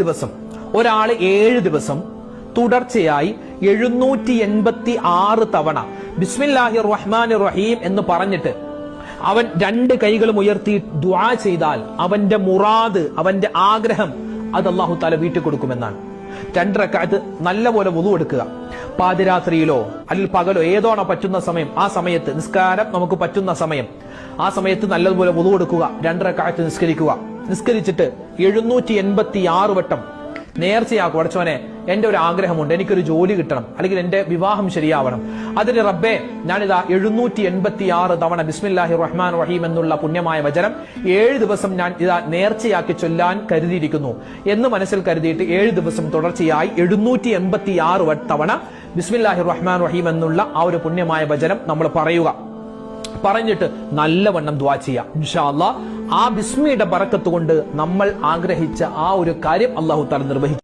ദിവസം, ഒരാള് 7 ദിവസം തുടർച്ചയായി 786 തവണ ബിസ്മില്ലാഹിർ റഹ്മാനിർ റഹീം എന്ന് പറഞ്ഞിട്ട് അവൻ 2 കൈകളും ഉയർത്തി ദുആ ചെയ്താൽ അവന്റെ മുറാദ്, അവന്റെ ആഗ്രഹം അത് അല്ലാഹു തആല വീട്ടിൽ കൊടുക്കുമെന്നാണ്. 2 റക്അത്ത് നല്ലപോലെ വുളു എടുക്കുക. പാതിരാത്രിയിലോ അല്ലെങ്കിൽ പകലോ ഏതോണോ പറ്റുന്ന സമയം, ആ സമയത്ത് നിസ്കാരം നമുക്ക് പറ്റുന്ന സമയം, ആ സമയത്ത് നല്ലതുപോലെ വുളു എടുക്കുക. 2 റക്അത്ത് നിസ്കരിക്കുക. നിസ്കരിച്ചിട്ട് 786 വട്ടം നേർച്ചയാക്കും. അടച്ചവനെ, എന്റെ ഒരു ആഗ്രഹമുണ്ട്, എനിക്കൊരു ജോലി കിട്ടണം, അല്ലെങ്കിൽ എന്റെ വിവാഹം ശരിയാവണം. അതിന് റബ്ബേ, ഞാനിതാ 786 തവണ ബിസ്മില്ലാഹിർ റഹ്മാൻ റഹീം എന്നുള്ള പുണ്യമായ വചനം 7 ദിവസം ഞാൻ ഇതാ നേർച്ചയാക്കി ചൊല്ലാൻ കരുതിയിരിക്കുന്നു എന്ന് മനസ്സിൽ കരുതിയിട്ട് 7 ദിവസം തുടർച്ചയായി 786 തവണ ബിസ്മില്ലാഹിർ റഹ്മാൻ റഹീം എന്നുള്ള ആ ഒരു പുണ്യമായ വചനം നമ്മൾ പറയുക. പറഞ്ഞിട്ട് നല്ലവണ്ണം ദുആ ചെയ്യാം. ഇൻഷാ അല്ലാഹ് ആ ബിസ്മിയുടെ ബറക്കത്ത് കൊണ്ട് നമ്മൾ ആഗ്രഹിച്ച ആ ഒരു കാര്യം അല്ലാഹു തആല നിർവഹിച്ചു.